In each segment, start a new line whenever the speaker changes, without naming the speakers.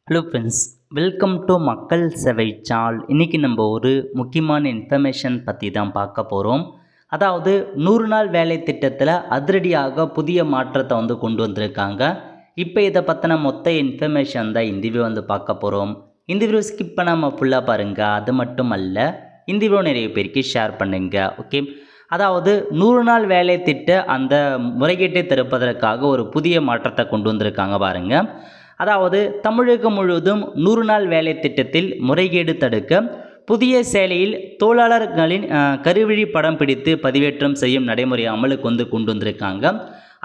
Hello friends, welcome to மக்கள் சேவை சால். இன்றைக்கி நம்ம ஒரு முக்கியமான இன்ஃபர்மேஷன் பற்றி தான் பார்க்க போகிறோம். அதாவது 100 நாள் வேலை திட்டத்தில் அதிரடியாக புதிய மாற்றத்தை கொண்டு வந்திருக்காங்க. இப்போ இதை பற்றின மொத்த இன்ஃபர்மேஷன் தான் இந்த வீடியோ பார்க்க போகிறோம். இந்த வீடியோ ஸ்கிப் பண்ணாமல் ஃபுல்லாக பாருங்கள். அது மட்டும் அல்ல, இந்த வீடியோ நிறைய பேருக்கு ஷேர் பண்ணுங்கள். ஓகே, அதாவது 100 நாள் வேலை திட்ட அந்த முறைகேட்டை தடுப்பதற்காக ஒரு புதிய மாற்றத்தை கொண்டு வந்திருக்காங்க பாருங்கள். அதாவது தமிழகம் முழுவதும் 100 நாள் வேலை திட்டத்தில் முறைகேடு தடுக்க புதிய செயலியில் தொழிலாளர்களின் கருவிழி படம் பிடித்து பதிவேற்றம் செய்யும் நடைமுறை அமலுக்கு கொண்டு வந்திருக்காங்க.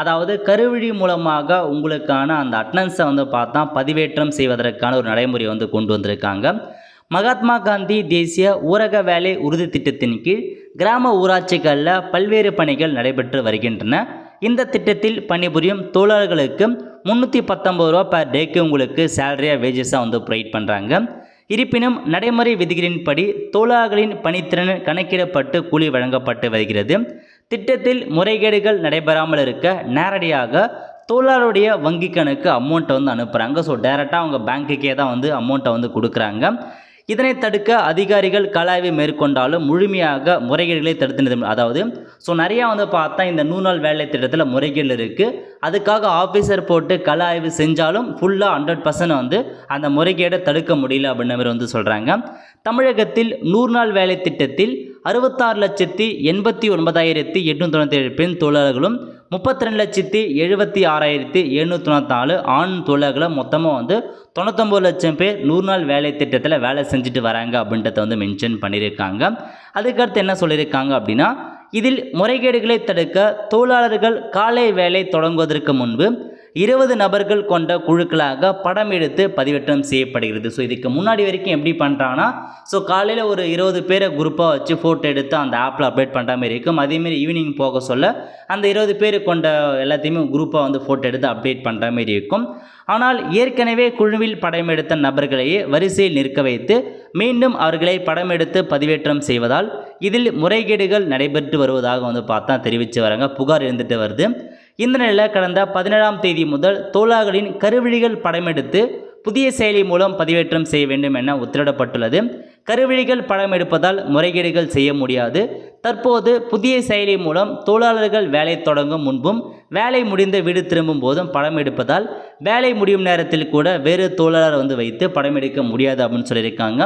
அதாவது கருவிழி மூலமாக உங்களுக்கான அந்த அட்டனன்ஸை பார்த்தா பதிவேற்றம் செய்வதற்கான ஒரு நடைமுறை கொண்டு வந்திருக்காங்க. மகாத்மா காந்தி தேசிய ஊரக வேலை உறுதி திட்டத்தின் கீழ் கிராம ஊராட்சிகளில் பல்வேறு பணிகள் நடைபெற்று வருகின்றன. இந்த திட்டத்தில் பணிபுரியும் தொழிலாளர்களுக்கு 319 ரூபா பர் டேக்கு உங்களுக்கு சேலரியாக வேஜஸாக ப்ரொவைட் பண்ணுறாங்க. இருப்பினும் நடைமுறை விதிகளின்படி தொழிலாளர்களின் பணித்திறன் கணக்கிடப்பட்டு கூலி வழங்கப்பட்டு வருகிறது. திட்டத்தில் முறைகேடுகள் நடைபெறாமல் இருக்க நேரடியாக தொழிலாளருடைய வங்கி கணக்கு அமௌண்ட்டை அனுப்புகிறாங்க. ஸோ டைரெக்டாக அவங்க பேங்க்குக்கே தான் அமௌண்ட்டை கொடுக்குறாங்க. இதனை தடுக்க அதிகாரிகள் கள ஆய்வு மேற்கொண்டாலும் முழுமையாக முறைகேடுகளை தடுத்து அதாவது நிறையா பார்த்தா இந்த 100 நாள் வேலை திட்டத்தில் முறைகேடு இருக்குது. அதுக்காக ஆஃபீஸர் போட்டு கள ஆய்வு செஞ்சாலும் ஃபுல்லாக 100% அந்த முறைகேடை தடுக்க முடியல அப்படின்ற மாதிரி சொல்கிறாங்க. தமிழகத்தில் 100 நாள் வேலை திட்டத்தில் 66,89,897 பெண் தொழிலாளர்களும் 32,76,794 ஆண் தொழிலாளர்களும் மொத்தமாக 99 லட்சம் பேர் 100 நாள் வேலை திட்டத்தில் வேலை செஞ்சுட்டு வராங்க அப்படின்றத மென்ஷன் பண்ணியிருக்காங்க. அதுக்கடுத்து என்ன சொல்லியிருக்காங்க அப்படின்னா, இதில் முறைகேடுகளை தடுக்க தொழிலாளர்கள் காலை வேலை தொடங்குவதற்கு முன்பு 20 நபர்கள் கொண்ட குழுக்களாக படம் எடுத்து பதிவேற்றம் செய்யப்படுகிறது. ஸோ இதுக்கு முன்னாடி வரைக்கும் எப்படி பண்ணுறாங்கன்னா, காலையில் ஒரு 20 பேரை குரூப்பாக வச்சு ஃபோட்டோ எடுத்து அந்த ஆப்பில் அப்டேட் பண்ணுற மாதிரி இருக்கும். அதேமாரி ஈவினிங் போக சொல்ல அந்த 20 பேர் கொண்ட எல்லாத்தையுமே குரூப்பாக ஃபோட்டோ எடுத்து அப்டேட் பண்ணுற மாதிரி இருக்கும். ஆனால் ஏற்கனவே குழுவில் படம் எடுத்த நபர்களையே வரிசையில் நிற்க வைத்து மீண்டும் அவர்களை படம் எடுத்து பதிவேற்றம் செய்வதால் இதில் முறைகேடுகள் நடைபெற்று வருவதாக பார்த்தா தெரிவித்து வராங்க. புகார் இருந்துட்டு வருது. இந்த நிலையில் கடந்த 17ஆம் தேதி முதல் தொழிலாளர்களின் கருவிழிகள் படம் எடுத்து புதிய செயலி மூலம் பதிவேற்றம் செய்ய வேண்டும் என உத்தரவிடப்பட்டுள்ளது. கருவிழிகள் படம் எடுப்பதால் முறைகேடுகள் செய்ய முடியாது. தற்போது புதிய செயலி மூலம் தொழிலாளர்கள் வேலை தொடங்கும் முன்பும் வேலை முடிந்த வீடு திரும்பும் போதும் படம் எடுப்பதால் வேலை முடியும் நேரத்தில் கூட வேறு தொழிலாளர் வைத்து படம் எடுக்க முடியாது அப்படின்னு சொல்லியிருக்காங்க.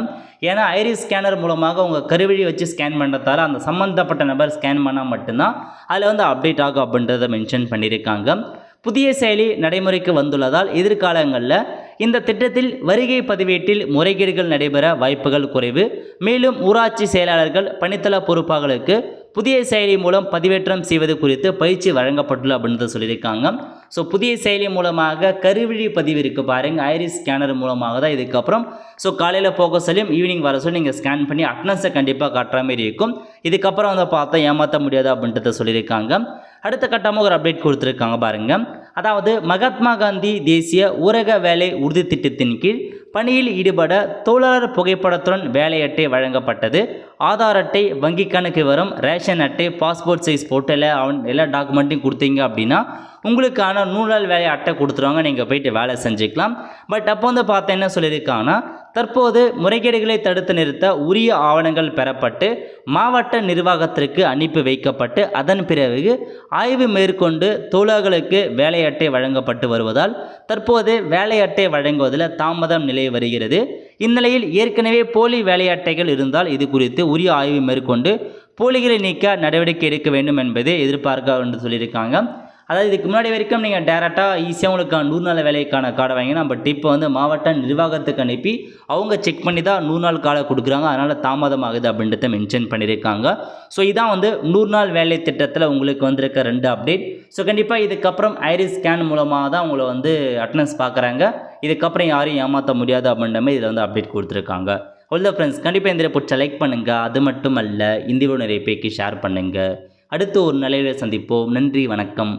ஏன்னா ஐரிஸ் ஸ்கேனர் மூலமாக உங்கள் கருவிழி வச்சு ஸ்கேன் பண்ணுறதால அந்த சம்மந்தப்பட்ட நபர் ஸ்கேன் பண்ணால் மட்டும்தான் அதில் அப்டேட் ஆகும் அப்படின்றத மென்ஷன் பண்ணியிருக்காங்க. புதிய செயலி நடைமுறைக்கு வந்துள்ளதால் எதிர்காலங்களில் இந்த திட்டத்தில் வருகை பதிவேட்டில் முறைகேடுகள் நடைபெற வாய்ப்புகள் குறைவு. மேலும் ஊராட்சி செயலாளர்கள் பணித்தள பொறுப்பாளர்களுக்கு புதிய செயலி மூலம் பதிவேற்றம் செய்வது குறித்து பயிற்சி வழங்கப்பட்டுள்ள அப்படின்னு சொல்லியிருக்காங்க. புதிய செயலி மூலமாக கருவிழி பதிவு இருக்குது பாருங்கள், ஐரிஸ் ஸ்கேனர் மூலமாக தான் இதுக்கப்புறம் காலையில் போக சொல்லியும் ஈவினிங் வர சொல்லி நீங்கள் ஸ்கேன் பண்ணி அட்டனன்ஸை கண்டிப்பாக காட்டுற மாதிரி இருக்கும். இதுக்கப்புறம் பார்த்தா ஏமாற்ற முடியாது அப்படின்றத சொல்லியிருக்காங்க. அடுத்த கட்டமாக ஒரு அப்டேட் கொடுத்துருக்காங்க பாருங்கள். அதாவது மகாத்மா காந்தி தேசிய ஊரக வேலை உறுதி திட்டத்தின் கீழ் பணியில் ஈடுபட தொழிலாளர் புகைப்படத்துடன் வேலை அட்டை வழங்கப்பட்டது. ஆதார் அட்டை, வங்கி கணக்கு விவரம், ரேஷன் அட்டை, பாஸ்போர்ட் சைஸ் ஃபோட்டோவில் எல்லா டாக்குமெண்ட்டையும் கொடுத்தீங்க அப்படின்னா உங்களுக்கான 100 நாள் வேலை அட்டை கொடுத்துருவாங்க. நீங்கள் போயிட்டு வேலை செஞ்சுக்கலாம். பட் அப்போ பார்த்தா என்ன சொல்லியிருக்காங்கன்னா, தற்போது முறைகேடுகளை தடுத்து நிறுத்த உரிய ஆவணங்கள் பெறப்பட்டு மாவட்ட நிர்வாகத்திற்கு அனுப்பி வைக்கப்பட்டு அதன் பிறகு ஆய்வு மேற்கொண்டு தொழிலாளர்களுக்கு வேலை அட்டை வழங்கப்பட்டு வருவதால் தற்போது வேலை அட்டை வழங்குவதில் தாமதம் நிலை வருகிறது. இந்நிலையில் ஏற்கனவே போலி வேலை அட்டைகள் இருந்தால் இது குறித்து உரிய ஆய்வு மேற்கொண்டு போலிகளை நீக்க நடவடிக்கை எடுக்க வேண்டும் என்பதை எதிர்பார்க்க என்று சொல்லியிருக்காங்க. அதாவது இதுக்கு முன்னாடி வரைக்கும் நீங்கள் டேரெக்டாக ஈஸியாக உங்களுக்கு 100 நாள் வேலைக்கான கார்டை வாங்கினா, பட் இப்போ மாவட்ட நிர்வாகத்துக்கு அனுப்பி அவங்க செக் பண்ணி தான் 100 நாள் கார்டை கொடுக்குறாங்க. அதனால் தாமதமாகுது அப்படின்றத மென்ஷன் பண்ணியிருக்காங்க. இதான் 100 நாள் வேலை திட்டத்தில் உங்களுக்கு வந்திருக்க 2 அப்டேட். கண்டிப்பாக இதுக்கப்புறம் ஐரிஸ் ஸ்கேன் மூலமாக தான் உங்களை அட்டனன்ஸ் பார்க்குறாங்க. இதுக்கப்புறம் யாரையும் ஏமாற்ற முடியாது அப்படின்ற மாதிரி இதில் அப்டேட் கொடுத்துருக்காங்க. அவ்வளோ ஃப்ரெண்ட்ஸ், கண்டிப்பாக இந்த பிடிச்ச லைக் பண்ணுங்கள். அது மட்டும் அல்ல, இந்த வீடியோ நிறைய பேருக்கு ஷேர் பண்ணுங்கள். அடுத்து ஒரு நிலையில் சந்திப்போம். நன்றி, வணக்கம்.